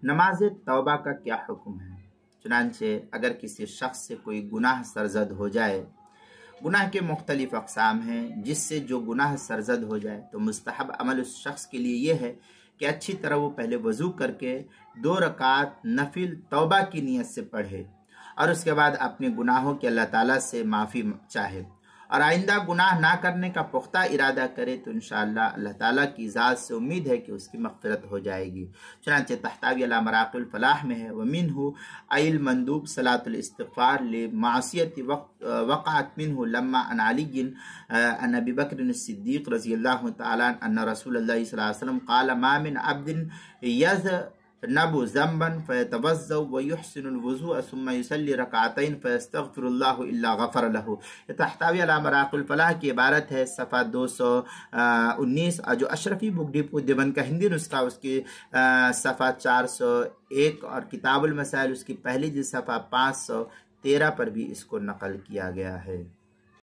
نماز توبہ کا کیا حکم ہے؟ چنانچہ اگر کسی شخص سے کوئی گناہ سرزد ہو جائے، گناہ کے مختلف اقسام ہیں، جس سے جو گناہ سرزد ہو جائے تو مستحب عمل اس شخص کے لیے یہ ہے کہ اچھی طرح وہ پہلے وضو کر کے 2 رکعت نفل توبہ کی نیت سے پڑھے، اور اس کے بعد اپنے گناہوں کے اللہ تعالیٰ سے معافی چاہے، اور آئندہ گناہ نہ کرنے کا پختہ ارادہ کرے تو انشاءاللہ اللہ تعالیٰ کی ذات سے امید ہے کہ اس کی مغفرت ہو جائے گی۔ چنانچہ تحتاوی علی مراقِ الفلاح میں ہے وَمِنْهُ أَيْ الْمَنْدُوب صلاة الاستغفار لِمَعْصِيَةِ وَقَعَتْ مِنْهُ لَمَّا عَنْ عَلِيٍّ عَنْ أَبِي بَكْرٍ الصِّدِّيقِ رضی اللہ تعالیٰ أن رسول اللہ صلی اللہ علیہ وسلم قال ما من عبد يذنب ذنبا فيتوضأ ويحسن الوضوء ثم يصلي ركعتين فيستغفر الله الا غفر له۔ یہ تحتاوی علی مراقِ الفلاح کی عبارت ہے، صفحہ 219، جو اشرفی بک ڈپو دیوبند کا ہندی نسخہ اس کی صفحہ 401 اور کتاب المسائل اس کی پہلی جلد صفحہ 513 پر بھی اس کو نقل کیا گیا ہے۔